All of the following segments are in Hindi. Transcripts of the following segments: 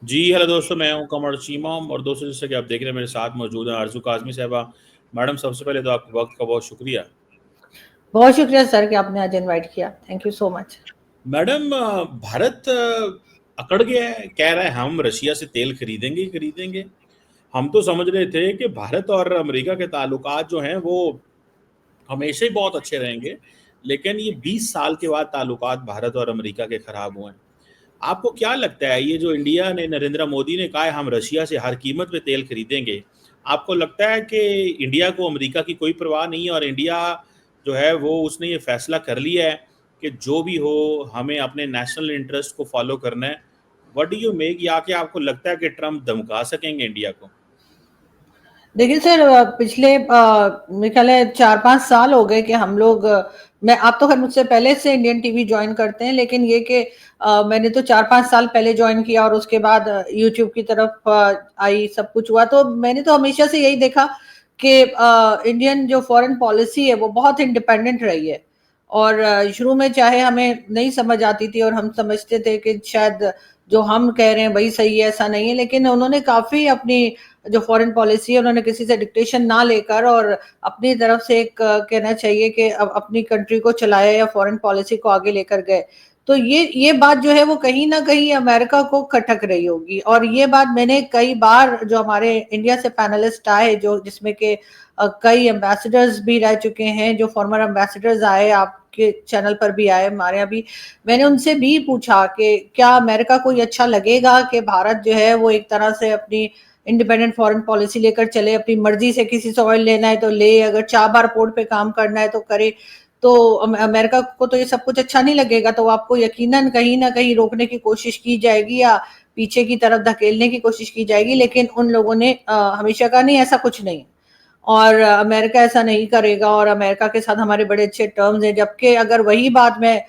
जी हेलो दोस्तों, मैं हूं कमर चीमम और दोस्तों जैसे कि आप देख रहे हैं मेरे साथ मौजूद हैं आरजू काजमी साहबा। मैडम, सबसे पहले तो आपके वक्त का बहुत शुक्रिया। बहुत शुक्रिया सर कि आपने आज इनवाइट किया। Thank you so much. Madam, Bharat अकड़ गया है, कह रहा है हम रशिया से तेल खरीदेंगे ही खरीदेंगे। हम तो समझ रहे थे कि भारत और अमेरिका के ताल्लुकात जो हैं वो हमेशा ही बहुत अच्छे रहेंगे, लेकिन ये 20 साल के बाद ताल्लुकात भारत और अमेरिका के खराब हुए हैं। आपको क्या लगता है, ये जो इंडिया ने, नरेंद्र मोदी ने कहा है हम रशिया से हर कीमत पे तेल खरीदेंगे, आपको लगता है कि इंडिया को अमेरिका की कोई परवाह नहीं है और इंडिया जो है वो उसने ये फैसला कर लिया है कि जो भी हो हमें अपने नेशनल इंटरेस्ट को फॉलो करना है? व्हाट डू यू मेक, या कि आपको लगता है कि ट्रम्प धमका सकेंगे इंडिया को? देखिए सर, पिछले मेरे ख्याल है 4-5 साल हो गए कि हम लोग मैं आप तो खैर मुझसे पहले से इंडियन टीवी ज्वाइन करते हैं, लेकिन ये कि मैंने तो 4-5 साल पहले ज्वाइन किया और उसके बाद यूट्यूब की तरफ आई, सब कुछ हुआ। तो मैंने तो हमेशा से यही देखा कि इंडियन जो फॉरेन पॉलिसी है वो बहुत इंडिपेंडेंट रही है। और शुरू में चाहे हमें नहीं समझ आती थी और हम समझते थे कि शायद जो हम कह रहे हैं वही सही है, ऐसा नहीं है, लेकिन उन्होंने काफी अपनी जो फॉरेन पॉलिसी है उन्होंने किसी से डिक्टेशन ना लेकर और अपनी तरफ से एक कहना चाहिए कि अब अपनी कंट्री को चलाया या फॉरेन पॉलिसी को आगे लेकर गए। तो ये बात जो है वो कहीं ना कहीं अमेरिका को खटक रही होगी। और ये बात मैंने कई बार, जो हमारे इंडिया से पैनलिस्ट आए, जो जिसमें के कई एम्बेसडर्स भी रह चुके हैं, जो फॉर्मर एम्बेसडर्स आए, आपके चैनल पर भी आए, हमारे यहाँ भी, मैंने उनसे भी पूछा कि क्या अमेरिका को ये अच्छा लगेगा कि भारत जो है वो एक तरह से अपनी इंडिपेंडेंट फॉरेन पॉलिसी लेकर चले, अपनी मर्जी से किसी से ऑयल लेना है तो ले, अगर चाबार पोर्ट पे काम करना है तो करे। तो अमेरिका को तो ये सब कुछ अच्छा नहीं लगेगा, तो आपको यकीनन कहीं ना कहीं रोकने की कोशिश की जाएगी या पीछे की तरफ धकेलने की कोशिश की जाएगी। लेकिन उन लोगों ने हमेशा कहा नहीं, ऐसा कुछ नहीं, और अमेरिका ऐसा नहीं करेगा और अमेरिका के साथ हमारे बड़े अच्छे टर्म्स हैं। जबकि अगर वही बात मैं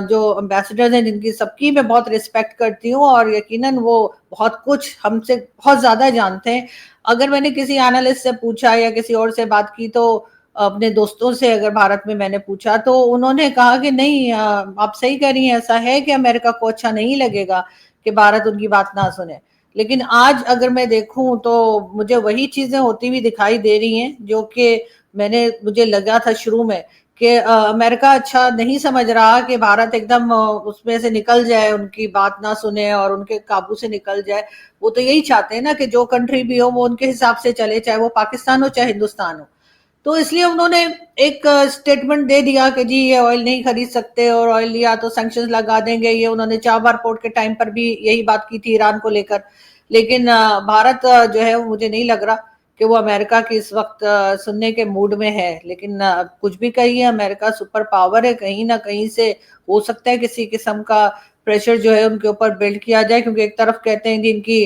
जो एम्बेसडर्स हैं जिनकी सबकी मैं बहुत रिस्पेक्ट करती हूँ और यकीनन वो बहुत कुछ हमसे बहुत ज्यादा जानते हैं, अगर मैंने किसी एनालिस्ट से पूछा या किसी और से बात की, तो अपने दोस्तों से अगर भारत में मैंने पूछा, तो उन्होंने कहा कि नहीं, आप सही कह रही हैं, ऐसा है कि अमेरिका को अच्छा नहीं लगेगा कि भारत उनकी बात ना सुने। लेकिन आज अगर मैं देखूं तो मुझे वही चीजें होती हुई दिखाई दे रही हैं जो कि मुझे लगा था शुरू में कि अमेरिका अच्छा नहीं समझ रहा कि भारत एकदम उसमें से निकल जाए, उनकी बात ना सुने और उनके काबू से निकल जाए। वो तो यही चाहते हैं ना कि जो कंट्री भी हो वो उनके हिसाब से चले, चाहे वो पाकिस्तान हो चाहे हिंदुस्तान हो। तो इसलिए उन्होंने एक स्टेटमेंट दे दिया कि जी ये ऑयल नहीं खरीद सकते और ऑयल लिया तो सैंक्शंस लगा देंगे। ये उन्होंने चाबार पोर्ट के टाइम पर भी यही बात की थी ईरान को लेकर। लेकिन भारत जो है वो मुझे नहीं लग रहा कि वो अमेरिका की इस वक्त सुनने के मूड में है। लेकिन कुछ भी कहिए, अमेरिका सुपर पावर है, कहीं ना कहीं से हो सकता है किसी किस्म का प्रेशर जो है उनके ऊपर बिल्ड किया जाए, क्योंकि एक तरफ कहते हैं कि इनकी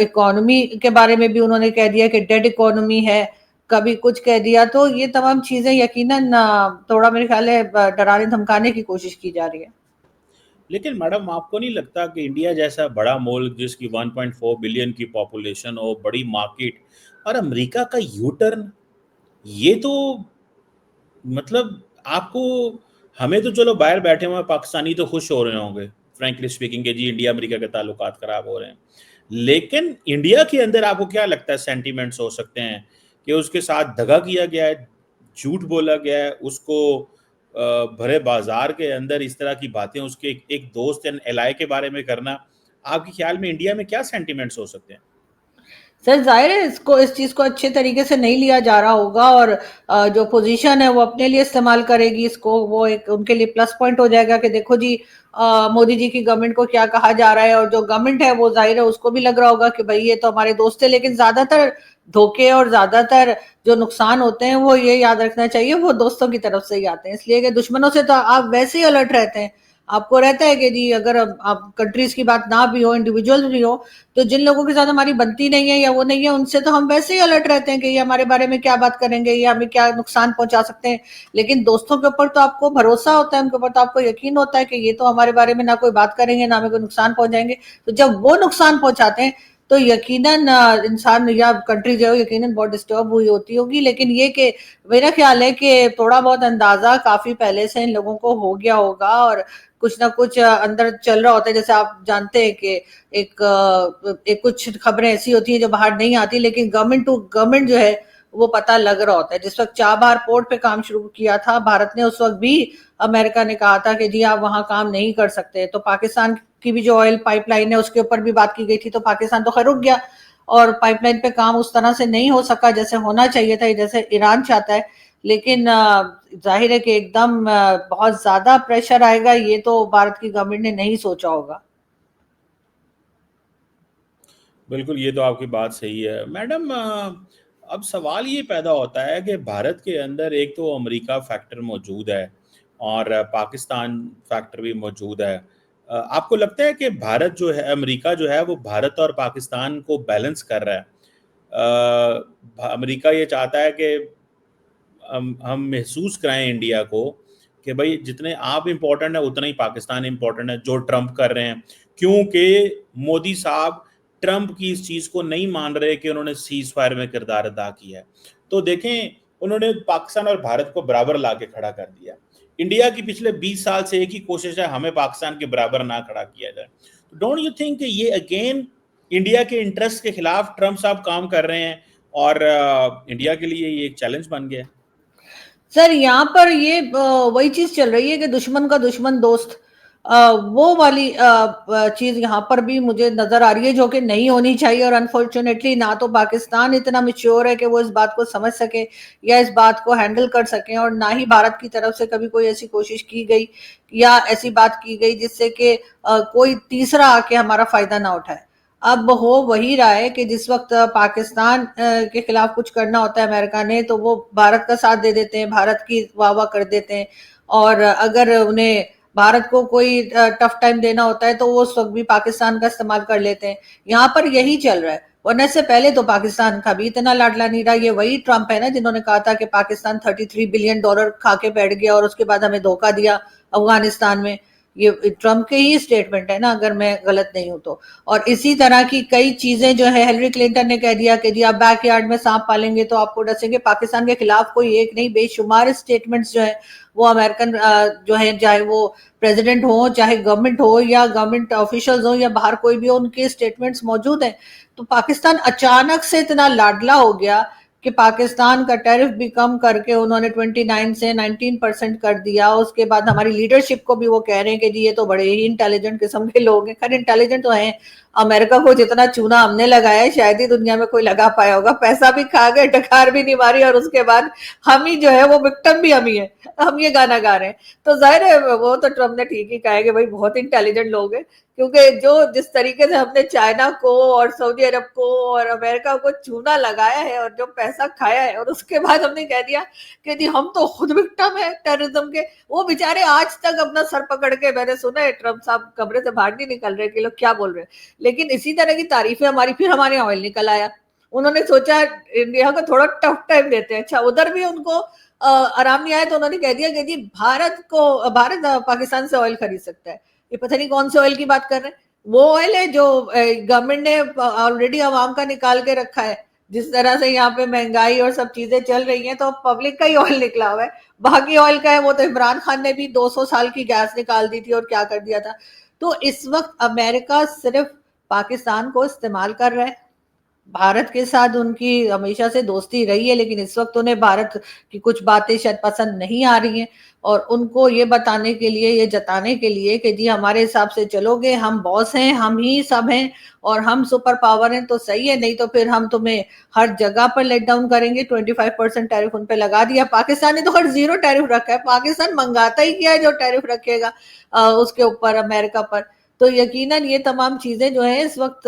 इकोनॉमी के बारे में भी उन्होंने कह दिया कि डेड इकोनॉमी है, कभी कुछ कह दिया। तो ये तमाम चीजें यकीनन थोड़ा मेरे ख्याल है डराने धमकाने की कोशिश की जा रही है। लेकिन मैडम, आपको नहीं लगता कि इंडिया जैसा बड़ा मुल्क जिसकी 1.4 बिलियन की पॉपुलेशन हो, बड़ी मार्केट, और अमेरिका का यू टर्न, ये तो मतलब आपको, हमें तो चलो बाहर बैठे हुए पाकिस्तानी तो खुश हो रहे होंगे फ्रैंकली स्पीकिंग के जी इंडिया अमेरिका के ताल्लुकात खराब हो रहे हैं, लेकिन इंडिया के अंदर आपको क्या लगता है सेंटीमेंट्स हो सकते हैं कि उसके साथ दगा किया गया है, झूठ बोला गया है उसको, भरे बाजार के अंदर इस तरह की बातें उसके एक दोस्त या एलआई के बारे में करना, आपके ख्याल में इंडिया में क्या सेंटीमेंट्स हो सकते हैं? सर जाहिर है इसको, इस चीज को अच्छे तरीके से नहीं लिया जा रहा होगा और जो पोजीशन है वो अपने लिए इस्तेमाल करेगी इसको। वो एक उनके लिए प्लस पॉइंट हो जाएगा कि देखो जी मोदी जी की गवर्नमेंट को क्या कहा जा रहा है। और जो गवर्नमेंट है वो जाहिर है उसको भी लग रहा होगा कि भाई ये तो हमारे दोस्त है। लेकिन ज्यादातर धोखे और ज्यादातर जो नुकसान होते हैं वो ये याद रखना चाहिए वो दोस्तों की तरफ से ही आते हैं। इसलिए कि दुश्मनों से तो आप वैसे ही अलर्ट रहते हैं। आपको रहता है कि जी अगर आप कंट्रीज की बात ना भी हो, इंडिविजुअल भी हो, तो जिन लोगों के साथ हमारी बनती नहीं है या वो नहीं है उनसे तो हम वैसे ही अलर्ट रहते हैं कि ये हमारे बारे में क्या बात करेंगे, ये हमें क्या नुकसान पहुंचा सकते हैं। लेकिन दोस्तों के ऊपर तो आपको भरोसा होता है, उनके ऊपर तो आपको यकीन होता है कि ये तो हमारे बारे में ना कोई बात करेंगे ना हमें कोई नुकसान पहुंचाएंगे। तो जब वो नुकसान पहुंचाते हैं तो यकीनन इंसान या कंट्री जो है यकीनन बहुत डिस्टर्ब हुई होती होगी। लेकिन ये कि मेरा ख्याल है कि थोड़ा बहुत अंदाजा काफी पहले से इन लोगों को हो गया होगा और कुछ ना कुछ अंदर चल रहा होता है। जैसे आप जानते हैं कि एक कुछ खबरें ऐसी होती है जो बाहर नहीं आती, लेकिन गवर्नमेंट टू गवर्नमेंट जो है वो पता लग रहा होता है। जिस वक्त चाबहार पोर्ट पे काम शुरू किया था भारत ने, उस वक्त भी अमेरिका ने कहा था कि जी आप वहां काम नहीं कर सकते। तो पाकिस्तान की भी जो ऑयल पाइपलाइन है उसके ऊपर भी बात की गई थी, तो पाकिस्तान तो खैर रुक गया और पाइपलाइन पे काम उस तरह से नहीं हो सका जैसे होना चाहिए था, जैसे ईरान चाहता है। लेकिन जाहिर है कि एकदम बहुत ज्यादा प्रेशर आएगा, ये तो भारत की गवर्नमेंट ने नहीं सोचा होगा। बिल्कुल, ये तो आपकी बात सही है मैडम। अब सवाल ये पैदा होता है कि भारत के अंदर एक तो अमेरिका फैक्टर मौजूद है और पाकिस्तान फैक्टर भी मौजूद है। आपको लगता है कि भारत जो है, अमेरिका जो है वो भारत और पाकिस्तान को बैलेंस कर रहा है? अमेरिका ये चाहता है कि हम महसूस कराएं इंडिया को कि भाई जितने आप इम्पोर्टेंट है उतना ही पाकिस्तान इम्पोर्टेंट है, जो ट्रम्प कर रहे हैं। क्योंकि मोदी साहब ट्रम्प की इस चीज़ को नहीं मान रहे कि उन्होंने सीज फायर में किरदार अदा किया है। तो देखें, उन्होंने पाकिस्तान और भारत को बराबर ला के खड़ा कर दिया। इंडिया की पिछले 20 साल से एक ही कोशिश है, हमें पाकिस्तान के बराबर ना खड़ा किया जाए। डोंट यू थिंक कि ये अगेन इंडिया के इंटरेस्ट के खिलाफ ट्रम्प साहब काम कर रहे हैं और इंडिया के लिए ये एक चैलेंज बन गया है? सर यहाँ पर ये वही चीज चल रही है कि दुश्मन का दुश्मन दोस्त, वो वाली चीज यहाँ पर भी मुझे नजर आ रही है जो कि नहीं होनी चाहिए। और अनफॉर्चुनेटली ना तो पाकिस्तान इतना मिच्योर है कि वो इस बात को समझ सके या इस बात को हैंडल कर सके, और ना ही भारत की तरफ से कभी कोई ऐसी कोशिश की गई या ऐसी बात की गई जिससे कि कोई तीसरा आके हमारा फायदा ना उठाए। अब हो वही रहा है कि जिस वक्त पाकिस्तान के खिलाफ कुछ करना होता है अमेरिका ने, तो वो भारत का साथ दे देते हैं, भारत की वाह वाह कर देते हैं। और अगर उन्हें भारत को कोई टफ टाइम देना होता है तो वो उस वक्त भी पाकिस्तान का इस्तेमाल कर लेते हैं। यहाँ पर यही चल रहा है, वरना इससे पहले तो पाकिस्तान का भी इतना लाडला नहीं रहा। ये वही ट्रंप है ना जिन्होंने कहा था कि पाकिस्तान $33 बिलियन खा के बैठ गया और उसके बाद हमें धोखा दिया अफगानिस्तान में। ये ट्रंप के ही स्टेटमेंट है ना, अगर मैं गलत नहीं हूं तो। और इसी तरह की कई चीजें जो है, हिलरी क्लिंटन ने कह दिया कि जी आप बैकयार्ड में सांप पालेंगे तो आपको डसेंगे। पाकिस्तान के खिलाफ कोई एक नहीं, बेशुमार स्टेटमेंट्स जो है वो अमेरिकन जो है, चाहे वो प्रेसिडेंट हो, चाहे गवर्नमेंट हो या गवर्नमेंट ऑफिशियल्स हो या बाहर कोई भी हो, उनके स्टेटमेंट्स मौजूद हैं। तो पाकिस्तान अचानक से इतना लाडला हो गया कि पाकिस्तान का टैरिफ भी कम करके उन्होंने 29 से 19% कर दिया। उसके बाद हमारी लीडरशिप को भी वो कह रहे हैं कि जी ये तो बड़े ही इंटेलिजेंट किस्म के लोग हैं। खैर इंटेलिजेंट तो हैं, अमेरिका को जितना चूना हमने लगाया है शायद ही दुनिया में कोई लगा पाया होगा। पैसा भी खा गए, डकार भी नहीं मारी, और उसके बाद हम ही जो है वो विक्टिम भी हम ही है, हम ये गाना गा रहे हैं। तो जाहिर है वो तो ट्रम्प ने ठीक ही कहा है कि भाई बहुत इंटेलिजेंट लोग हैं, क्योंकि जो जिस तरीके से हमने चाइना को और सऊदी अरब को और अमेरिका को चूना लगाया है और जो पैसा खाया है, और उसके बाद हमने कह दिया कि जी हम तो खुद विक्टिम है टेररिज्म के। वो बेचारे आज तक अपना सर पकड़ के, मैंने सुना है ट्रम्प साहब कमरे से बाहर नहीं निकल रहे कि लोग क्या बोल रहे हैं। लेकिन इसी तरह की तारीफें हमारी, फिर हमारे ऑयल निकल आया। उन्होंने सोचा इंडिया को थोड़ा टफ टाइम देते हैं, अच्छा उधर भी उनको आराम नहीं आया तो उन्होंने कह दिया कि जी भारत पाकिस्तान से ऑयल खरीद सकता है। ये पता नहीं कौन से ऑयल की बात कर रहे हैं। वो ऑयल है जो गवर्नमेंट ने ऑलरेडी आवाम का निकाल के रखा है। जिस तरह से यहाँ पे महंगाई और सब चीजें चल रही हैं तो पब्लिक का ही ऑयल निकला हुआ है। बाकी ऑयल का है वो तो इमरान खान ने भी 200 साल की गैस निकाल दी थी और क्या कर दिया था। तो इस वक्त अमेरिका सिर्फ पाकिस्तान को इस्तेमाल कर रहा है। भारत के साथ उनकी हमेशा से दोस्ती रही है, लेकिन इस वक्त उन्हें भारत की कुछ बातें शायद पसंद नहीं आ रही हैं। और उनको ये बताने के लिए, ये जताने के लिए कि जी हमारे हिसाब से चलोगे, हम बॉस हैं, हम ही सब हैं और हम सुपर पावर हैं तो सही है, नहीं तो फिर हम तुम्हें हर जगह पर लेट डाउन करेंगे। 25% टैरिफ उन पे लगा दिया। पाकिस्तान ने तो हर जीरो टैरिफ रखा है, पाकिस्तान मंगाता ही क्या है जो टैरिफ रखेगा उसके ऊपर अमेरिका पर। तो यकीनन ये तमाम चीजें जो है इस वक्त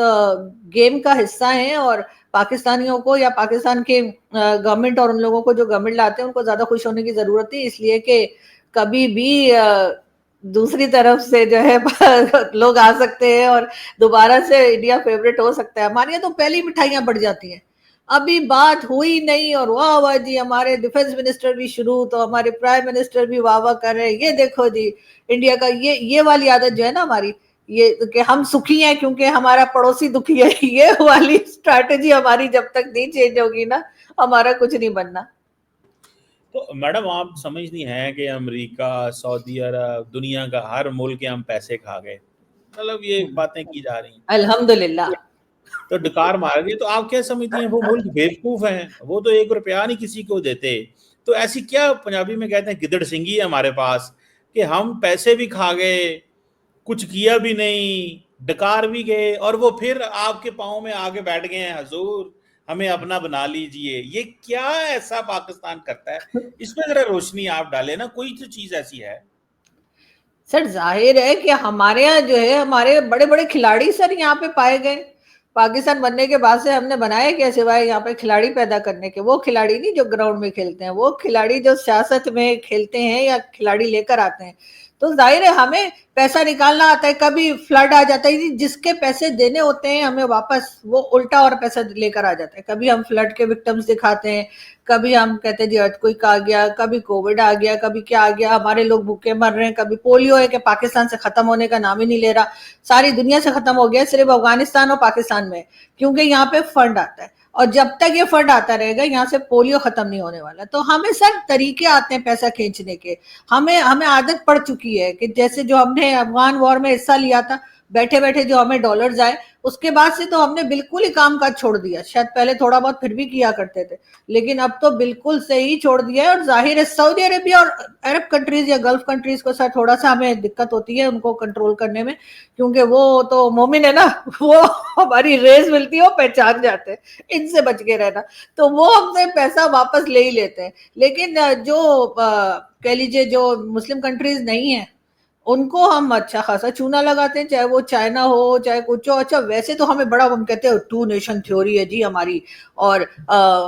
गेम का हिस्सा हैं, और पाकिस्तानियों को या पाकिस्तान के गवर्नमेंट और उन लोगों को जो गवर्नमेंट लाते हैं उनको ज्यादा खुश होने की जरूरत है, इसलिए कि कभी भी दूसरी तरफ से जो है लोग आ सकते हैं और दोबारा से इंडिया फेवरेट हो सकता है। हमारे यहाँ तो पहली मिठाइयां बढ़ जाती हैं, अभी बात हुई नहीं और वाह वाह जी हमारे डिफेंस मिनिस्टर भी शुरू, तो हमारे प्राइम मिनिस्टर भी वाह वाह कर रहे हैं, ये देखो जी इंडिया का ये वाली आदत जो है ना हमारी, ये कि हम सुखी हैं क्योंकि हमारा पड़ोसी दुखी है, ये वाली स्ट्रैटेजी हमारी जब तक नहीं चेंज होगी ना, हमारा कुछ नहीं बनना। तो मैडम आप समझती हैं कि अमेरिका, सऊदी अरब, दुनिया का हर मुल्क के हम पैसे खा गए, मतलब ये बातें की जा रही हैं, अल्हम्दुलिल्लाह। तो डकार मार गए। तो आप क्या समझती हैं वो मुल्क बेवकूफ हैं, वो तो 1 रुपया नहीं किसी को देते। तो ऐसी क्या, पंजाबी में कहते हैं गिदड़ सिंगी है हमारे पास, कि हम पैसे भी खा गए, कुछ किया भी नहीं, डकार भी गए, और वो फिर आपके पाँव में आके बैठ गए हैं, हजूर हमें अपना बना लीजिए। ये क्या ऐसा पाकिस्तान करता है, इसमें जरा रोशनी आप डालें ना, कोई तो चीज ऐसी है। सर जाहिर है कि हमारे यहाँ जो है हमारे बड़े बड़े खिलाड़ी सर यहाँ पे पाए गए। पाकिस्तान बनने के बाद से हमने बनाए क्या सिवाय यहाँ पे खिलाड़ी पैदा करने के? वो खिलाड़ी नहीं जो ग्राउंड में खेलते हैं, वो खिलाड़ी जो सियासत में खेलते हैं या खिलाड़ी लेकर आते हैं। तो जाहिर है हमें पैसा निकालना आता है। कभी फ्लड आ जाता है, जिसके पैसे देने होते हैं हमें वापस, वो उल्टा और पैसा लेकर आ जाता है। कभी हम फ्लड के विक्टिम्स दिखाते हैं, कभी हम कहते हैं जी अर्थक्वेक आ गया, कभी कोविड आ गया, कभी क्या आ गया, हमारे लोग भूखे मर रहे हैं, कभी पोलियो है कि पाकिस्तान से खत्म होने का नाम ही नहीं ले रहा, सारी दुनिया से खत्म हो गया, सिर्फ अफगानिस्तान और पाकिस्तान में, क्योंकि यहाँ पे फंड आता है। और जब तक ये फंड आता रहेगा यहाँ से पोलियो खत्म नहीं होने वाला। तो हमें सर तरीके आते हैं पैसा खींचने के। हमें हमें आदत पड़ चुकी है कि जैसे जो हमने अफगान वॉर में हिस्सा लिया था, बैठे बैठे जो हमें डॉलर्स आए, उसके बाद से तो हमने बिल्कुल ही काम काज छोड़ दिया। शायद पहले थोड़ा बहुत फिर भी किया करते थे, लेकिन अब तो बिल्कुल से ही छोड़ दिया है। और जाहिर है सऊदी अरेबिया और अरब कंट्रीज या गल्फ कंट्रीज को सर थोड़ा सा हमें दिक्कत होती है उनको कंट्रोल करने में, क्योंकि वो तो मोमिन है ना, वो हमारी रेस मिलती है, वो पहचान जाते हैं, इनसे बच के रहना। तो वो हमसे पैसा वापस ले ही लेते हैं। लेकिन जो कह लीजिए जो मुस्लिम कंट्रीज नहीं है, उनको हम अच्छा खासा चूना लगाते हैं, चाहे वो चाइना हो चाहे कुछ हो। अच्छा वैसे तो हमें बड़ा, हम कहते हैं टू नेशन थ्योरी है जी हमारी, और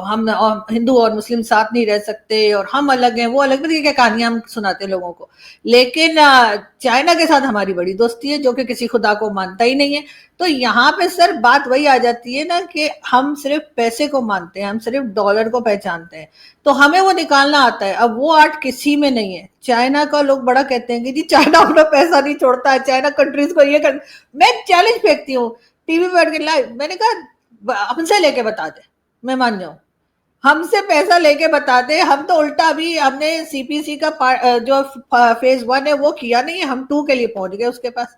हम हिंदू और मुस्लिम साथ नहीं रह सकते, और हम अलग हैं वो अलग, भी क्या कहानियां हम सुनाते हैं लोगों को। लेकिन चाइना के साथ हमारी बड़ी दोस्ती है जो कि किसी खुदा को मानता ही नहीं है। तो यहाँ पे सर बात वही आ जाती है ना कि हम सिर्फ पैसे को मानते हैं, हम सिर्फ डॉलर को पहचानते हैं, तो हमें वो निकालना आता है। अब वो आर्ट किसी में नहीं है। चाइना का लोग बड़ा कहते हैं कि जी चाइना अपना पैसा नहीं छोड़ता है, चाइना कंट्रीज को ये कर। मैं चैलेंज फेंकती हूँ टीवी पे बैठ के लाइव, मैंने कहा हमसे लेके बता दे, मैं मान जाऊं, हमसे पैसा लेके बता दे। हम तो उल्टा अभी हमने सीपीसी का जो फेज 1 है वो किया नहीं है, हम 2 के लिए पहुंच गए उसके पास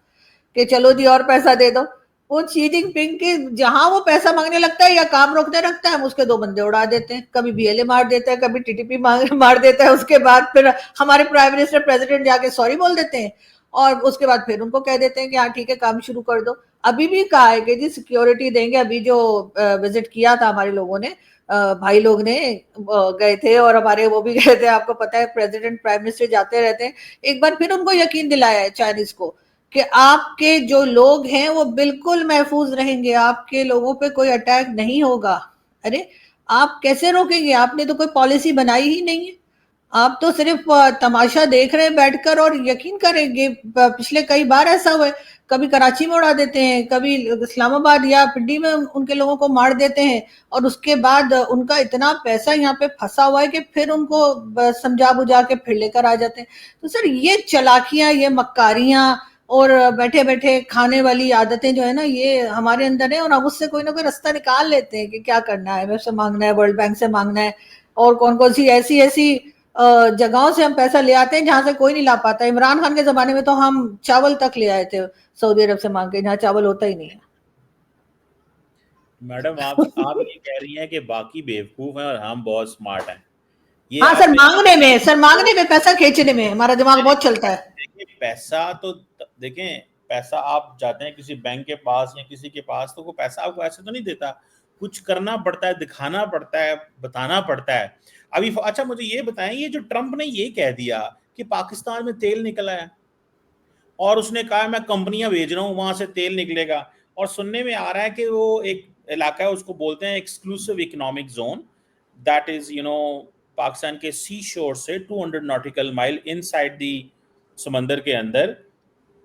कि चलो जी और पैसा दे दो। वो शी जिनपिंग के जहां वो पैसा मांगने लगता है या काम रोकने लगता है, हम उसके 2 बंदे उड़ा देते हैं, कभी बीएलए मार देता है, कभी टीटीपी मार देता है। उसके बाद फिर हमारे प्राइम मिनिस्टर प्रेसिडेंट जाके सॉरी बोल देते हैं, और उसके बाद फिर उनको कह देते हैं कि हाँ ठीक है काम शुरू कर दो। अभी भी कहा है कि जी सिक्योरिटी देंगे। अभी जो विजिट किया था हमारे लोगों ने, भाई लोग ने गए थे, और हमारे वो भी गए थे। आपको पता है प्रेसिडेंट प्राइम मिनिस्टर जाते रहते हैं। एक बार फिर उनको यकीन दिलाया है चाइनीज को कि आपके जो लोग हैं वो बिल्कुल महफूज रहेंगे, आपके लोगों पे कोई अटैक नहीं होगा। अरे आप कैसे रोकेंगे? आपने तो कोई पॉलिसी बनाई ही नहीं है, आप तो सिर्फ तमाशा देख रहे हैं बैठकर। और यकीन करेंगे पिछले कई बार ऐसा हुआ है, कभी कराची में उड़ा देते हैं, कभी इस्लामाबाद या पिंडी में उनके लोगों को मार देते हैं, और उसके बाद उनका इतना पैसा यहाँ पे फंसा हुआ है कि फिर उनको समझा बुझा के फिर लेकर आ जाते हैं। तो सर ये चलाकियां, ये मक्कारियां और बैठे बैठे खाने वाली आदतें जो है ना, ये हमारे अंदर है, और हम उससे कोई ना कोई रास्ता निकाल लेते हैं कि क्या करना है, IMF से मांगना है, वर्ल्ड बैंक से मांगना है, और कौन कौन सी ऐसी ऐसी जगहों से हम पैसा ले आते हैं जहां से कोई नहीं ला पाता। इमरान खान के जमाने में तो हम चावल तक ले आए थे सऊदी अरब से मांग के, जहाँ चावल होता ही नहीं है। मैडम आप ये कह रही हैं कि बाकी बेवकूफ हैं और हम बहुत स्मार्ट हैं, ये हाँ सर, आपने मांगने में, सर मांगने में, पैसा खींचने में हमारा दिमाग बहुत चलता है। देखिए पैसा तो, देखें पैसा आप जाते हैं किसी बैंक के पास या किसी के पास, तो वो पैसा आपको ऐसे तो नहीं देता, कुछ करना पड़ता है, दिखाना पड़ता है, बताना पड़ता है। अभी अच्छा मुझे ये बताएं, ये जो ट्रंप ने ये कह दिया कि पाकिस्तान में तेल निकला है, और उसने कहा मैं कंपनियां भेज रहा हूं वहां से तेल निकलेगा, और सुनने में आ रहा है कि वो एक इलाका है उसको बोलते हैं exclusive economic zone, that is Pakistan के सी शोर से 200 नॉटिकल माइल इनसाइड दी, समंदर के अंदर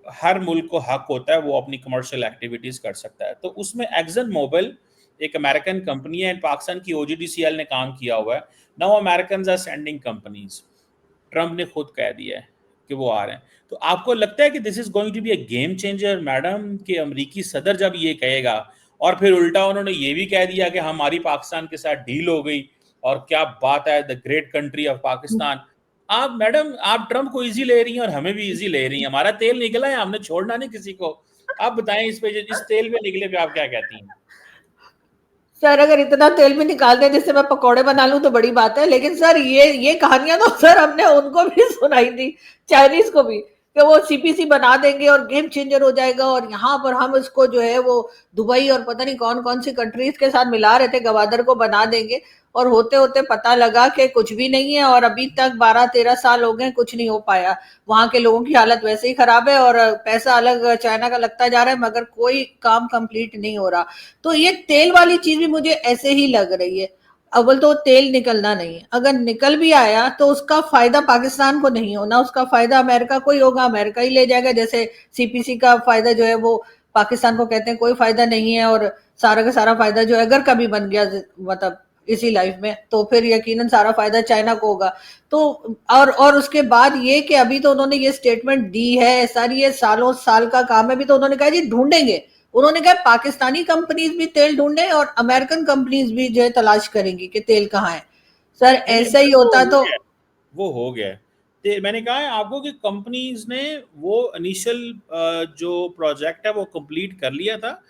हर मुल्क को हक होता है वो अपनी कमर्शियल एक्टिविटीज कर सकता है। तो उसमें एक्सन मोबिल एक अमेरिकन कंपनी है, पाकिस्तान की OGDCL ने काम किया हुआ है। Now American are sending companies, Trump ने खुद कह दिया है कि वो आ रहे हैं। तो आपको लगता है कि this is going to be a game changer madam, कि अमेरिकी सदर जब ये कहेगा, और फिर उल्टा उन्होंने ये भी कह दिया कि हमारी पाकिस्तान के साथ डील हो गई, और क्या बात है, the great country of Pakistan. आप मैडम, आप ट्रम्प को इजी ले रही हैं और हमें भी इजी ले रही हैं, हमारा तेल निकला है, हमने छोड़ना नहीं किसी को। आप बताएं इस पे, इस तेल पे निकले पे आप क्या कहती हैं? सर अगर इतना तेल भी निकाल दे जिससे मैं पकौड़े बना लूं तो बड़ी बात है, लेकिन सर ये कहानियां तो सर हमने उनको भी सुनाई थी, चाइनीज को भी, कि वो सीपीसी बना देंगे और गेम चेंजर हो जाएगा, और यहाँ पर हम इसको जो है वो दुबई और पता नहीं कौन कौन सी कंट्रीज के साथ मिला रहे थे, गवादर को बना देंगे। और होते होते पता लगा कि कुछ भी नहीं है, और अभी तक 12-13 साल हो गए, कुछ नहीं हो पाया। वहां के लोगों की हालत वैसे ही खराब है, और पैसा अलग चाइना का लगता जा रहा है, मगर कोई काम कंप्लीट नहीं हो रहा। तो ये तेल वाली चीज भी मुझे ऐसे ही लग रही है। अव्वल तो तेल निकलना नहीं है, अगर निकल भी आया तो उसका फायदा पाकिस्तान को नहीं होना, उसका फायदा अमेरिका को ही होगा, अमेरिका ही ले जाएगा। जैसे सीपीसी का फायदा जो है वो पाकिस्तान को कहते हैं कोई फायदा नहीं है, और सारा का सारा फायदा जो है अगर कभी बन गया मतलब इसी लाइफ में, तो फिर यकीनन सारा फायदा चाइना को होगा। तो और उसके बाद ये कि अभी तो उन्होंने ये स्टेटमेंट दी है, सारी ये सालों साल का काम है, अभी तो उन्होंने कहा जी ढूंढेंगे। उन्होंने कहा पाकिस्तानी कंपनीज भी तेल ढूंढे और अमेरिकन कंपनीज भी जो है तलाश करेंगी कि तेल कहाँ है। सर नहीं नहीं ऐसा ही मैडम, वो होता हो तो। गया, वो हो गया है। तो मैंने कहा है आपको कि कंपनीज ने वो इनिशियल जो प्रोजेक्ट है वो कंप्लीट कर लिया था।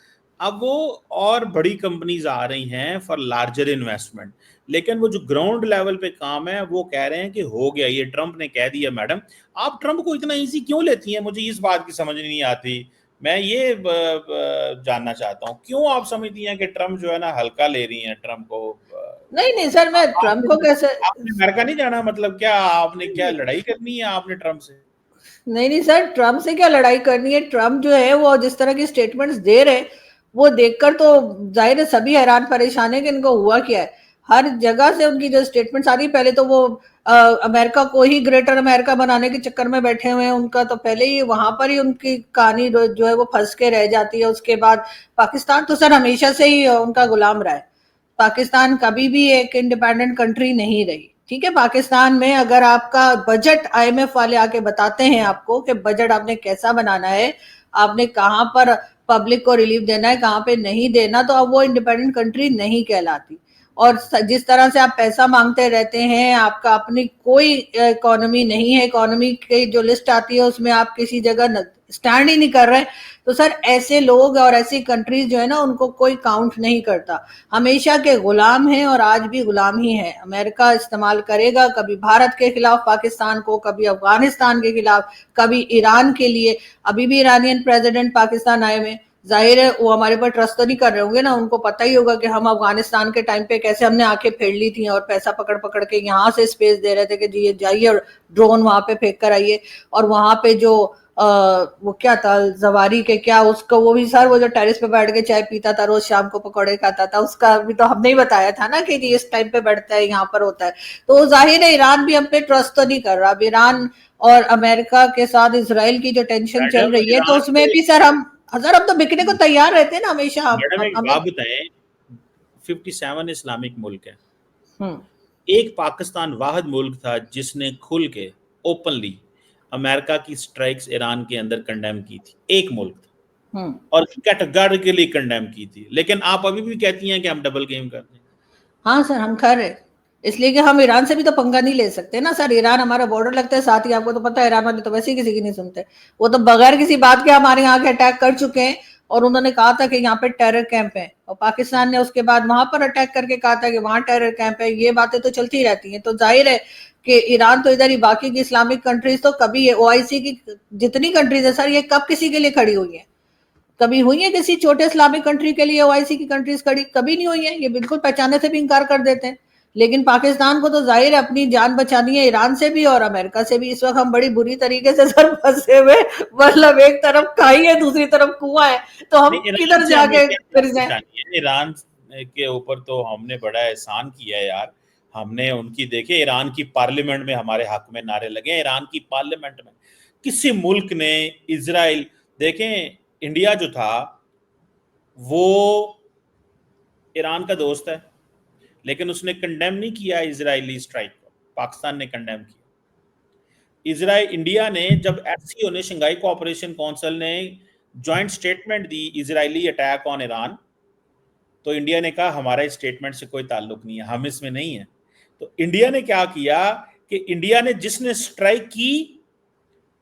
अब वो और बड़ी कंपनीज आ रही हैं फॉर लार्जर इन्वेस्टमेंट, लेकिन वो जो ग्राउंड लेवल पे काम है वो कह रहे हैं कि हो गया, ये ट्रंप ने कह दिया। मैडम, आप ट्रंप को इतना इजी क्यों लेती हैं, मुझे इस बात की समझ नहीं आती। मैं ये जानना चाहता हूँ, क्यों आप समझती हैं कि ट्रंप जो है ना हल्का ले रही हैं ट्रंप को। नहीं नहीं सर, मैं ट्रम्प आपने को कैसे। आपने अमेरिका नहीं जाना, मतलब क्या आपने क्या लड़ाई करनी है आपने ट्रम्प से? नहीं नहीं सर, ट्रम्प से क्या लड़ाई करनी है। ट्रम्प जो है वो जिस तरह की स्टेटमेंट्स दे रहे हैं, वो देखकर तो जाहिर है सभी हैरान परेशान है कि इनको हुआ क्या है। हर जगह से उनकी जो स्टेटमेंट्स आ रही, पहले तो वो अमेरिका को ही ग्रेटर अमेरिका बनाने के चक्कर में बैठे हुए हैं, उनका तो पहले ही वहां पर ही उनकी कहानी जो है वो फंस के रह जाती है। उसके बाद पाकिस्तान तो सर हमेशा से ही उनका गुलाम रहा है। पाकिस्तान कभी भी एक इंडिपेंडेंट कंट्री नहीं रही। ठीक है, पाकिस्तान में अगर आपका बजट आईएमएफ वाले आके बताते हैं आपको कि बजट आपने कैसा बनाना है, आपने कहां पर पब्लिक को रिलीफ देना है, कहां पे नहीं देना, तो अब वो इंडिपेंडेंट कंट्री नहीं कहलाती। और जिस तरह से आप पैसा मांगते रहते हैं, आपका अपनी कोई इकोनॉमी नहीं है, इकोनॉमी की जो लिस्ट आती है उसमें आप किसी जगह स्टैंड ही नहीं कर रहे, तो सर ऐसे लोग और ऐसी कंट्रीज जो है ना उनको कोई काउंट नहीं करता। हमेशा के गुलाम हैं और आज भी गुलाम ही हैं। अमेरिका इस्तेमाल करेगा कभी भारत के खिलाफ पाकिस्तान को, कभी अफगानिस्तान के खिलाफ, कभी ईरान के लिए। अभी भी ईरानियन प्रेसिडेंट पाकिस्तान आए हुए, जाहिर है वो हमारे पर ट्रस्ट तो नहीं कर रहे होंगे ना, उनको पता ही होगा कि हम अफगानिस्तान के टाइम पे कैसे हमने आंखें फेर ली थी और पैसा पकड़ पकड़ के यहाँ से स्पेस दे रहे थे कि जी जाइए और ड्रोन वहां पे फेंक कर आइए। और वहां पे जो वो क्या था जवारी के क्या उसका, वो भी सर वो जो टेरिस पे बैठ के चाय पीता था रोज शाम को पकौड़े खाता था, उसका भी तो हमने ही बताया था ना कि इस टाइम पे बैठता है यहाँ पर होता है। तो जाहिर है ईरान भी हम पे ट्रस्ट तो नहीं कर रहा। अब ईरान और अमेरिका के साथ इसराइल की जो टेंशन चल मैडम रही है तो ईरान उसमें तो भी सर हम तो बिकने को तैयार रहते हैं ना हमेशा। मैडम हम एक हमें। बात बताएं, 57 इस्लामिक मुल्क है, हम्म। एक पाकिस्तान वाहिद मुल्क था जिसने खुल के ओपनली अमेरिका की स्ट्राइक्स ईरान के अंदर कंडेम की थी, एक मुल्क हम्म। था, और कैटेगोरिकली कंडेम की थी। लेकिन आप अभी भी कहती हैं कि हम डबल गेम कर रहे हैं। हाँ सर हम कर रहे, इसलिए कि हम ईरान से भी तो पंगा नहीं ले सकते ना सर। ईरान हमारा बॉर्डर लगता है साथ ही, आपको तो पता है ईरान वाले तो वैसे ही किसी की नहीं सुनते। वो तो बगैर किसी बात के हमारे यहाँ के अटैक कर चुके हैं, और उन्होंने कहा था कि यहाँ पे टेरर कैंप है, और पाकिस्तान ने उसके बाद वहां पर अटैक करके कहा था कि वहां टेरर कैंप है। ये बातें तो चलती रहती हैं। तो जाहिर है कि ईरान तो इधर ही, बाकी की इस्लामिक कंट्रीज तो कभी ओआईसी की जितनी कंट्रीज है सर, ये कब किसी के लिए खड़ी हुई है? कभी हुई है किसी छोटे इस्लामिक कंट्री के लिए ओआईसी की कंट्रीज खड़ी? कभी नहीं हुई है। ये बिल्कुल पहचानने से भी इंकार कर देते हैं। लेकिन पाकिस्तान को तो जाहिर है अपनी जान बचानी है, ईरान से भी और अमेरिका से भी। इस वक्त हम बड़ी बुरी तरीके से सर फंसे हुए, मतलब एक तरफ खाई है दूसरी तरफ कुआं है, तो हम नहीं, ईरान किधर से हमें जाके क्या फिर जान जाए? बचानी है? ईरान के ऊपर तो हमने बड़ा एहसान किया है यार। हमने उनकी देखे, ईरान की पार्लियामेंट में हमारे हक में नारे लगे। ईरान की पार्लियामेंट में किसी मुल्क ने, इजराइल देखें, इंडिया जो था वो ईरान का दोस्त है, लेकिन उसने कंडेम नहीं किया इजरायली स्ट्राइक को, पाकिस्तान ने कंडेम किया। इजराइल इंडिया ने जब एससीओ ने, शंघाई कोऑपरेशन काउंसिल ने joint statement the Israeli attack on Iran, तो इंडिया ने कहा हमारा इस स्टेटमेंट से कोई ताल्लुक नहीं है, हम इसमें नहीं है। तो इंडिया ने क्या किया कि इंडिया ने जिसने स्ट्राइक की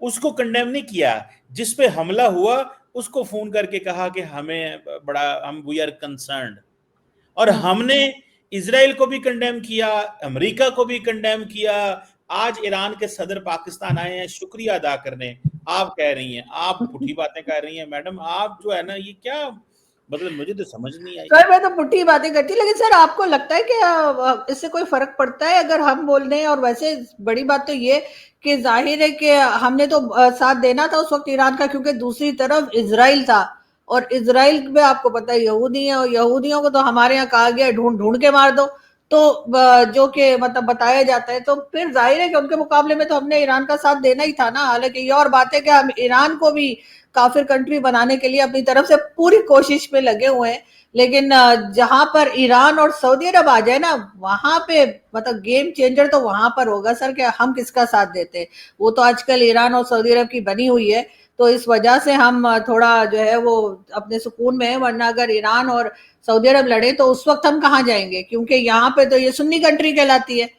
उसको कंडेम नहीं किया, जिस पे हमला हुआ उसको फोन करके कहा कि हमें बड़ा, हम वी आर कंसर्न्ड। और हमने इसराइल को भी कंडेम किया, अमेरिका को भी कंडेम किया। आज ईरान के सदर पाकिस्तान आए हैं शुक्रिया अदा करने, आप कह रही हैं, आप पुठी बातें कर रही हैं मैडम, आप जो है ना, ये क्या मतलब, मुझे तो समझ नहीं आई। सर मैं तो पुट्ठी बातें करती, लेकिन सर आपको लगता है कि इससे कोई फर्क पड़ता है अगर हम बोल दें? और वैसे बड़ी बात तो ये कि जाहिर है कि हमने तो साथ देना था उस वक्त ईरान का, क्योंकि दूसरी तरफ इसराइल था, और इसराइल में आपको पता है यहूदी है, और यहूदियों को तो हमारे यहाँ कहा गया ढूंढ ढूंढ के मार दो। तो जो कि मतलब बताया जाता है, तो फिर जाहिर है कि उनके मुकाबले में तो हमने ईरान का साथ देना ही था ना। हालांकि ये और बात है कि हम ईरान को भी काफिर कंट्री बनाने के लिए अपनी तरफ से पूरी कोशिश में लगे हुए हैं, लेकिन जहां पर ईरान और सऊदी अरब आ जाए ना, वहां पे मतलब गेम चेंजर तो वहां पर होगा सर, कि हम किसका साथ देते हैं। वो तो आजकल ईरान और सऊदी अरब की बनी हुई है, तो इस वजह से हम थोड़ा जो है वो अपने सुकून में है, वरना अगर ईरान और सऊदी अरब लड़े तो उस वक्त हम कहाँ जाएंगे, क्योंकि यहाँ पे तो ये सुन्नी कंट्री कहलाती है।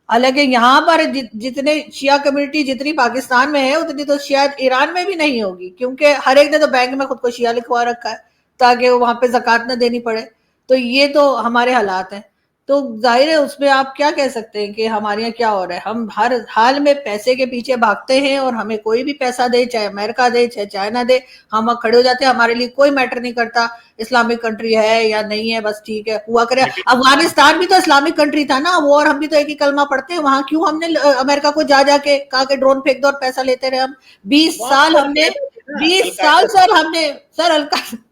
हालांकि यहाँ पर जितने शिया कम्युनिटी जितनी पाकिस्तान में है, उतनी तो शायद ईरान में भी नहीं होगी, क्योंकि हर एक ने तो बैंक में खुद को शिया लिखवा रखा है ताकि वो वहां पे ज़कात न देनी पड़े। तो ये तो हमारे हालात हैं। तो जाहिर है उसमें आप क्या कह सकते हैं कि हमारे यहाँ क्या हो रहा है? हम हर हाल में पैसे के पीछे भागते हैं, और हमें कोई भी पैसा दे, चाहे अमेरिका दे चाहे चाइना दे, हम खड़े हो जाते हैं, हमारे लिए कोई मैटर नहीं करता इस्लामिक कंट्री है या नहीं है, बस ठीक है हुआ करे। लेकिन अफगानिस्तान भी तो इस्लामिक कंट्री था ना, वो और हम भी तो एक ही कलमा पढ़ते हैं। वहां क्यों हमने अमेरिका को जा जाके कहा कि ड्रोन फेंक दो और पैसा लेते रहे हम? बीस वहां साल तो हमने अलकायदा थी ना, 20 साल अलकायदा थी। सर हमने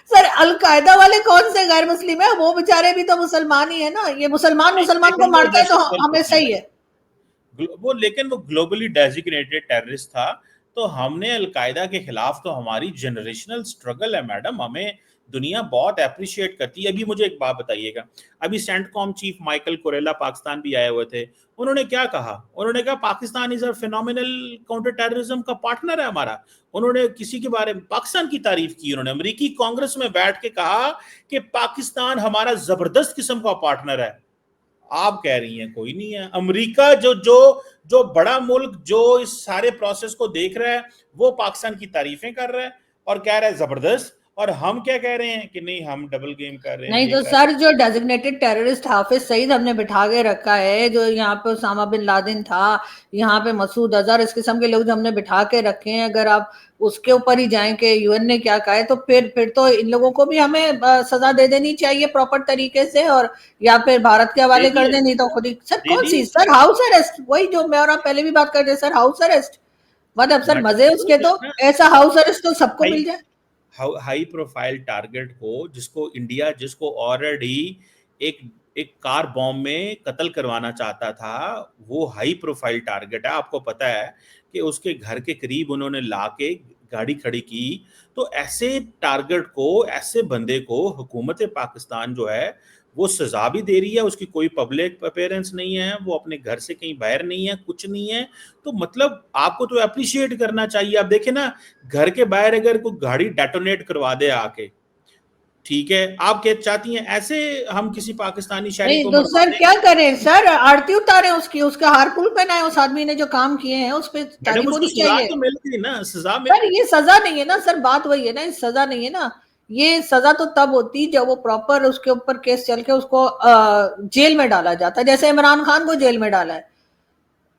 सर अलकायदा वाले कौन से गैर मुस्लिम है? वो बेचारे भी तो मुसलमान ही है ना। ये मुसलमान नहीं, मुसलमान को लेकिन वो मारता है तो दहशत गर्द तो हमें थी सही ना, है। वो लेकिन वो ग्लोबली डेजिग्नेटेड टेररिस्ट था। तो हमने अलकायदा के खिलाफ, तो हमारी जनरेशनल स्ट्रगल है मैडम, हमें दुनिया बहुत अप्रिशिएट करती है। अभी मुझे एक बात बताइएगा, अभी सेंटकॉम चीफ माइकल कोरेला पाकिस्तान भी आए हुए थे, उन्होंने क्या कहा? उन्होंने कहा Pakistan is a phenomenal counter terrorism का पार्टनर है हमारा। उन्होंने किसी के बारे में पाकिस्तान की तारीफ की, उन्होंने अमेरिकी कांग्रेस में बैठ के कहा कि पाकिस्तान हमारा जबरदस्त किस्म का पार्टनर है। आप कह रही हैं कोई नहीं है। अमेरिका जो जो जो बड़ा मुल्क जो इस सारे प्रोसेस को देख रहा है, वो पाकिस्तान की तारीफें कर रहा है और कह रहा है जबरदस्त, और हम क्या कह रहे हैं कि नहीं, हम डबल गेम कर रहे हैं, नहीं ये तो कर सर, रहे जो डेजिग्नेटेड टेररिस्ट हाफिज सईद हमने बिठा के रखा है, जो यहाँ पे उसामा बिन लादेन था, यहाँ पे मसूद अजहर, इस किस्म के लोग जो हमने बिठा के रखे हैं, अगर आप उसके ऊपर ही जाएं कि यूएन ने क्या कहा है, तो फिर तो इन लोगों को भी हमें सजा दे देनी चाहिए प्रॉपर तरीके से, और या फिर भारत के हैं। दे हवाले कर दिए दें। नहीं तो खुद ही सर, दे कौन सी दिए सर हाउस अरेस्ट, वही जो मैं और आप पहले भी बात कर रहे थे सर, हाउस अरेस्ट। मतलब सर मैडम, मजे उसके तो, ऐसा हाउस अरेस्ट तो सबको हाई मिल जाए। हाई प्रोफाइल टारगेट को, जिसको इंडिया, जिसको ऑलरेडी एक एक कार बॉम्ब में कत्ल करवाना चाहता था, वो हाई प्रोफाइल टारगेट है। आपको पता है कि उसके घर के करीब उन्होंने लाके गाड़ी खड़ी की। तो ऐसे टारगेट को, ऐसे बंदे को हुकूमत पाकिस्तान जो है वो सजा भी दे रही है, उसकी कोई पब्लिक अपेयरेंस नहीं है, वो अपने घर से कहीं बाहर नहीं है, कुछ नहीं है। तो मतलब आपको तो अप्रिशिएट करना चाहिए। आप देखें ना, घर के बाहर अगर कोई गाड़ी डेटोनेट करवा दे आके, ठीक है, आप क्या चाहती हैं ऐसे हम किसी पाकिस्तानी शहरी नहीं को तो मरवा सर दें? क्या करें सर, आरती उतारे उसकी, उसका हारकुल पहनाए उस आदमी ने जो काम किए हैं, उस पर मैडम, तारीफ उसको होनी सजा चाहिए। तो मिल गई ना, सजा मिल सर गई। ये सजा नहीं है ना सर, बात वही है ना, सजा नहीं है ना। ये सजा तो तब होती जब वो प्रॉपर उसके ऊपर केस चल के उसको जेल में डाला जाता है, जैसे इमरान खान को जेल में डाला है।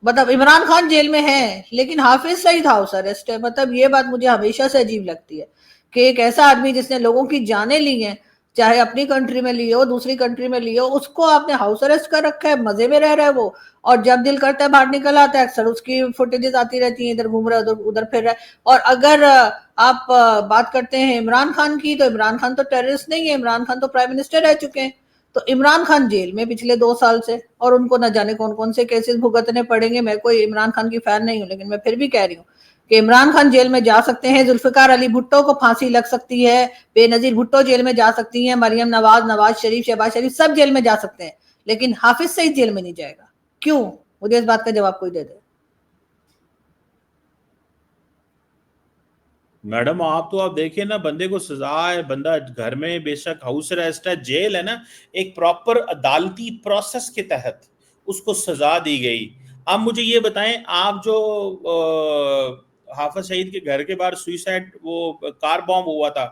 मतलब इमरान खान जेल में है, लेकिन हाफिज सईद हाउस अरेस्ट है। मतलब ये बात मुझे हमेशा से अजीब लगती है कि एक ऐसा आदमी जिसने लोगों की जानें ली हैं, चाहे अपनी कंट्री में ली हो दूसरी कंट्री में ली हो, उसको आपने हाउस अरेस्ट कर रखा है, मजे में रह रहा है वो, और जब दिल करता है बाहर निकल आता है। अक्सर उसकी फुटेजेस आती रहती हैं, इधर घूम रहा है उधर उधर फिर रहा है। और अगर आप बात करते हैं इमरान खान की, तो इमरान खान तो टेररिस्ट नहीं है, इमरान खान तो प्राइम मिनिस्टर रह चुके हैं। तो इमरान खान जेल में पिछले 2 साल से, और उनको न जाने कौन कौन से केसेस भुगतने पड़ेंगे। मैं कोई इमरान खान की फैन नहीं हूं, लेकिन मैं फिर भी कह रही हूँ कि इमरान खान जेल में जा सकते हैं, जुल्फिकार अली भुट्टो को फांसी लग सकती है, बेनजीर भुट्टो जेल में जा सकती हैं, मरियम नवाज, नवाज शरीफ, शहबाज शरीफ सब जेल में जा सकते हैं, लेकिन हाफिज सईद जेल में नहीं जाएगा। क्यों? मुझे इस बात का जवाब कोई दे दे। मैडम आप तो आप देखिए ना, बंदे को सजा है, बंदा घर में बेशक हाउस अरेस्ट है, जेल है ना, एक प्रॉपर अदालती प्रोसेस के तहत उसको सजा दी गई। आप मुझे ये बताएं, आप जो हाफिज सईद के घर के बाहर सुइसाइड वो कार बॉम्ब हुआ था,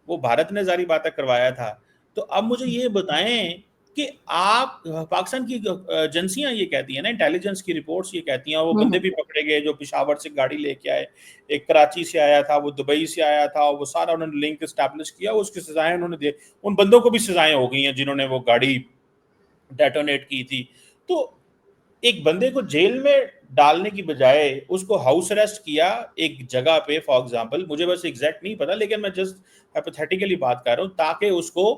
वो भारत ने जारी बात करवाया था। तो अब मुझे ये बताएं कि आप, पाकिस्तान की एजेंसियां ये कहती हैं ना, इंटेलिजेंस की रिपोर्ट्स ये कहती हैं, वो बंदे भी पकड़े गए जो पेशावर से गाड़ी लेके आए, एक कराची से आया था, वो दुबई से आया था, वो सारा उन्होंने लिंक स्टैब्लिश किया, उसकी सजाएं उन्होंने दे, उन बंदों को भी सजाएं हो गई हैं जिन्होंने वो गाड़ी डेटोनेट की थी। तो एक बंदे को जेल में डालने की बजाय उसको हाउस अरेस्ट किया एक जगह पे, फॉर एग्जांपल मुझे बस एग्जैक्ट नहीं पता, लेकिन मैं जस्ट हाइपोथेटिकली बात कर रहा हूं, ताकि उसको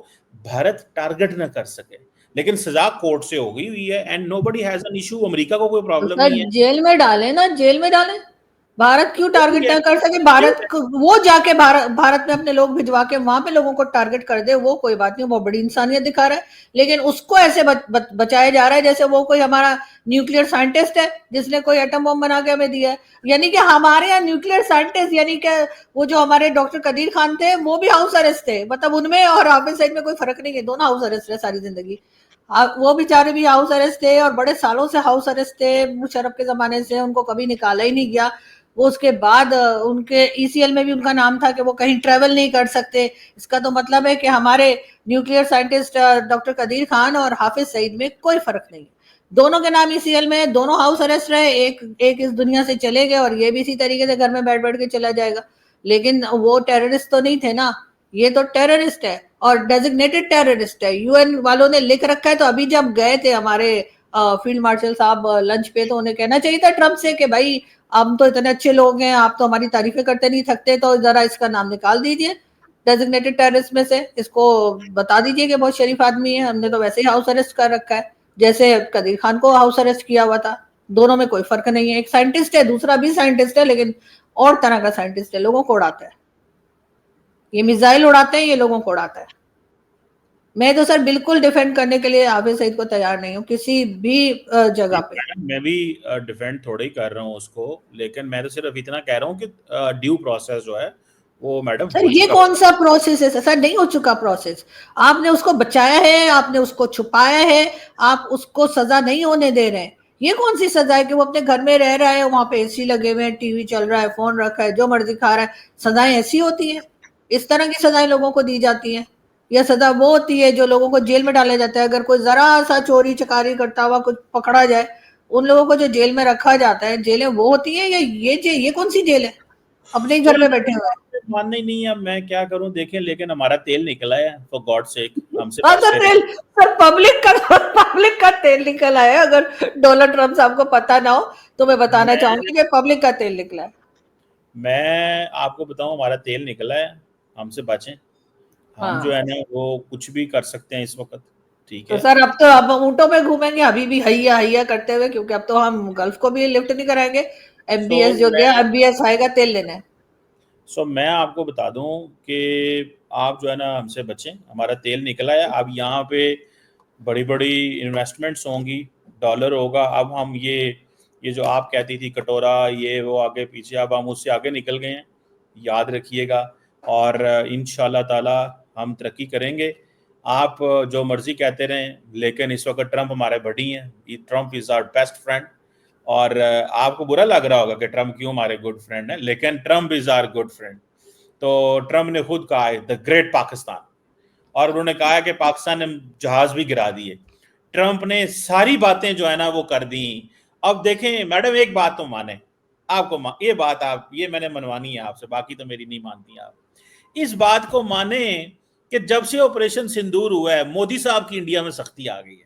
भारत टारगेट ना कर सके। लेकिन सजा कोर्ट से हो गई हुई है and nobody has an issue, America को कोई तो प्रॉब्लम सर नहीं है। जेल में डालें ना, जेल में डालें। भारत क्यों वो भी टारगेट है, ना कर सके? वो जाके भारत में अपने लोग भिजवा के वहां पे लोगों को टारगेट कर दे, वो कोई बात नहीं, वो बड़ी इंसानियत दिखा रहा है। लेकिन उसको ऐसे बचाया जा रहा है जैसे वो कोई हमारा न्यूक्लियर साइंटिस्ट है जिसने कोई एटम बम बना के हमें दिया है। यानी कि हमारे यहाँ न्यूक्लियर साइंटिस्ट, यानी कि वो जो हमारे डॉक्टर कदीर खान थे वो भी हाउस अरेस्ट थे, मतलब उनमें और हाफिज सईद में कोई फर्क नहीं है, दोनों हाउस अरेस्ट है सारी जिंदगी। वो बेचारे भी हाउस अरेस्ट थे और बड़े सालों से हाउस अरेस्ट थे, मुशर्रफ के जमाने से उनको कभी निकाला ही नहीं गया। वो उसके बाद उनके ईसीएल में भी उनका नाम था कि वो कहीं ट्रेवल नहीं कर सकते। इसका तो मतलब है कि हमारे nuclear scientist doctor Qadeer Khan और हाफिज सईद में कोई फर्क नहीं है। दोनों के नाम ईसीएल में, दोनों हाउस अरेस्ट रहे, एक एक इस दुनिया से चले गए और ये भी इसी तरीके से घर में बैठ बैठ के चला जाएगा। लेकिन वो टेररिस्ट तो नहीं थे ना, ये तो टेररिस्ट है और डेजिग्नेटेड टेररिस्ट है, यूएन वालों ने लिख रखा है। तो अभी जब गए थे हमारे फील्ड मार्शल साहब लंच पे, तो उन्हें कहना चाहिए था ट्रम्प से कि भाई हम तो इतने अच्छे लोग हैं, आप तो हमारी तारीफें करते नहीं थकते, तो जरा इसका नाम निकाल दीजिए डेजिग्नेटेड टेररिस्ट में से, इसको बता दीजिए कि बहुत शरीफ आदमी है, हमने तो वैसे ही हाउस अरेस्ट कर रखा है जैसे कदीर खान को हाउस अरेस्ट किया हुआ था। दोनों में कोई फर्क नहीं है, एक साइंटिस्ट है दूसरा भी साइंटिस्ट है, लेकिन और तरह का साइंटिस्ट है, लोगों को उड़ाता है। ये मिसाइल उड़ाते हैं, ये लोगों को उड़ाता है। मैं तो सर बिल्कुल डिफेंड करने के लिए हाफिज सईद को तैयार नहीं हूँ किसी भी जगह पे। मैं भी डिफेंड थोड़ा ही कर रहा हूँ उसको, लेकिन मैं तो सिर्फ इतना कह रहा हूँ कि ड्यू प्रोसेस जो है वो मैडम सर हो ये चुका। कौन सा प्रोसेस है? सर नहीं हो चुका प्रोसेस। आपने उसको बचाया है, आपने उसको छुपाया है, आप उसको सजा नहीं होने दे रहे हैं। ये कौन सी सजा है कि वो अपने घर में रह रहा है, वहां पे एसी लगे हुए हैं, टीवी चल रहा है, फोन रखा है, जो मर्जी खा रहा है? सजाएं ऐसी होती है? इस तरह की सजाएं लोगों को दी जाती हैं? यह सजा वो होती है जो लोगों को जेल में डाला जाता है, अगर कोई जरा सा चोरी चकारी करता हुआ कुछ पकड़ा जाए, उन लोगों को जो जेल में रखा जाता है, जेलें वो होती है? या ये कौन सी जेल है? अपने ही घर चलो में बैठे हुए हैं। मानना ही नहीं है, अब मैं क्या करूं, देखें, लेकिन हमारा तेल निकला है, फॉर गॉड सेक हमसे हाँ सर, बचते तेल। रहे। सर पब्लिक का तेल निकल आया है। अगर डोनाल्ड ट्रम्प साहब को पता ना हो तो मैं बताना मैं चाहूंगी कि पब्लिक का तेल निकला है। मैं आपको बताऊं, हमारा तेल निकला है, हमसे बचें। हम जो हाँ, है ना वो कुछ भी कर सकते हैं इस वक्त, ठीक तो है। सर अब ऊंटों पे घूमेंगे अभी भी हैया हैया करते हुए, क्योंकि अब तो हम गल्फ को भी लिफ्ट नहीं कराएंगे। सो एमबीएस जो मैं गया, एमबीएस आएगा तेल लेने। मैं आपको बता दूं कि आप जो है ना हमसे बचें, हमारा तेल निकला है। अब यहाँ पे बड़ी बड़ी इन्वेस्टमेंट्स होंगी, डॉलर होगा। अब हम ये जो आप कहती थी कटोरा ये वो आगे पीछे, अब हम उससे आगे निकल गए हैं, याद रखिएगा। और इंशाल्लाह ताला हम तरक्की करेंगे। आप जो मर्जी कहते रहें, लेकिन इस वक्त ट्रंप हमारे बड़ी हैं, Trump is our best friend. और आपको बुरा लग रहा होगा कि ट्रंप क्यों हमारे गुड फ्रेंड है, लेकिन Trump is our good friend. तो ट्रंप ने खुद कहा है द ग्रेट पाकिस्तान, और उन्होंने कहा है कि पाकिस्तान ने जहाज भी गिरा दिए। ट्रंप ने सारी बातें जो है ना वो कर दी। अब देखें मैडम, एक बात तो माने, आपको ये बात आप, ये मैंने मनवानी है आपसे, बाकी तो मेरी नहीं मानती आप। इस बात को माने कि जब से ऑपरेशन सिंदूर हुआ है, मोदी साहब की इंडिया में सख्ती आ गई है।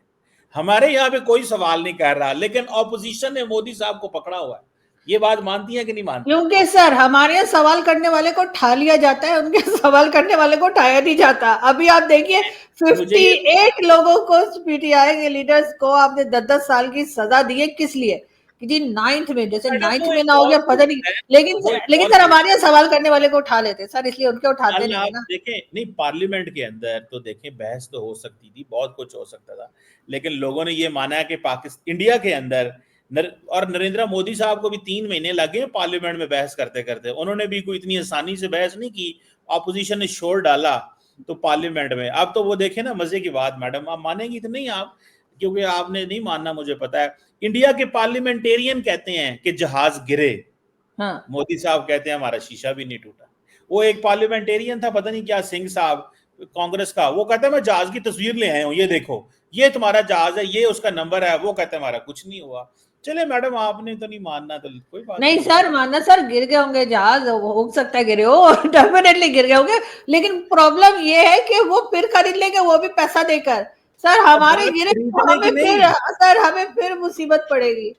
हमारे यहाँ पे कोई सवाल नहीं कर रहा, लेकिन ऑपोजिशन ने मोदी साहब को पकड़ा हुआ है। ये बात मानती है कि नहीं मानती? क्योंकि सर हमारे यहाँ सवाल करने वाले को ठा लिया जाता है, उनके सवाल करने वाले को उठाया नहीं जाता। अभी आप देखिए, मुझे ये 58 लोगों को, पीटीआई के लीडर्स को आपने 10-10 साल की सजा दी है, किस लिए? कि जी नाइन्थ में, जैसे मैडम नाइन्थ वो में एक ना हो बॉल गया पता प्रूफ नहीं। है, लेकिन वो एक लेकिन बॉल सर प्रूफ। हमारे यहाँ सवाल करने वाले को उठा लेते सर, इसलिए उनके उठाते कल नहीं है आप ना। देखें, नहीं पार्लियामेंट के अंदर तो देखें बहस तो हो सकती थी, बहुत कुछ हो सकता था, लेकिन लोगों ने ये माना है कि पाकिस्तान इंडिया के अंदर और नरेंद्र मोदी साहब को भी 3 महीने लगे पार्लियामेंट में बहस करते करते, उन्होंने भी कोई इतनी आसानी से बहस नहीं की, ऑपोजिशन ने शोर डाला तो पार्लियामेंट में। अब तो वो देखे ना, मजे की बात मैडम, आप मानेंगी तो नहीं आप, क्योंकि आपने नहीं मानना मुझे पता है, इंडिया के पार्लियामेंटेरियन कहते हैं कि जहाज गिरे, हाँ मोदी साहब कहते हैं हमारा शीशा भी नहीं टूटा। वो एक पार्लियामेंटेरियन था, पता नहीं क्या, सिंह साहब कांग्रेस का, वो कहता है मैं जहाज की तस्वीर ले आया हूँ, ये देखो ये तुम्हारा जहाज है, ये उसका नंबर है, वो कहता है हमारा कुछ नहीं हुआ। चले मैडम, आपने तो नहीं मानना तो कोई बात नहीं नहीं है। सर, मानना सर, गिर गए होंगे जहाज, हो सकता है गिरे हो, डेफिनेटली गिर गए होंगे, लेकिन प्रॉब्लम ये है कि वो फिर खरीद लेंगे, वो भी पैसा देकर। सर अब हमारे बात गिरे तो खरीदने की हमें फिर, नहीं, सर हमें फिर मुसीबत पड़ेगी।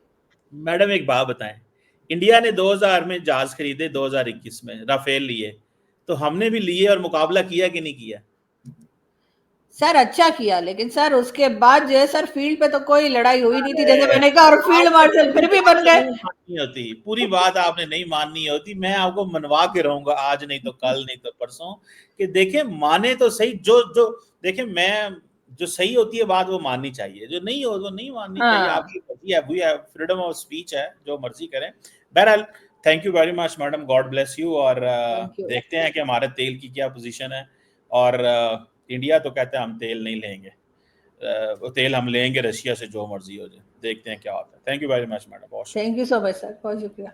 मैडम एक बात बताएं, इंडिया ने 2000 में जहाज खरीदे, 2021 में राफेल लिए, तो हमने भी लिए और मुकाबला किया कि नहीं किया? सर अच्छा किया, लेकिन सर उसके बाद जो है सर, फील्ड पे तो कोई लड़ाई हुई नहीं थी, जैसे अरे, मैंने कहा, और फील्ड आपने मार्शल पूरी फिर भी बात बन तो गए। नहीं माननी होती, पूरी बात आपने नहीं माननी होती, मैं आपको मनवा के रहूंगा, आज नहीं तो कल, नहीं तो परसों, कि देखें माने तो सही, जो जो देखें, मैं जो सही होती है बात वो माननी चाहिए, जो नहीं हो वो नहीं माननी चाहिए, हाँ, आपकी मर्जी है, वही है, फ्रीडम ऑफ स्पीच है, जो मर्जी करें। बहरहाल, thank you very much madam, God bless you, और थैंक यू। देखते हैं कि हमारे तेल की क्या पोजीशन है। और इंडिया तो कहते हैं हम तेल नहीं लेंगे, वो तेल हम लेंगे रशिया से, जो मर्जी हो जाए, देखते हैं क्या होता है। Thank you very much madam, बहुत शुक्रिया। Thank you so much sir, बहुत शुक्रिया।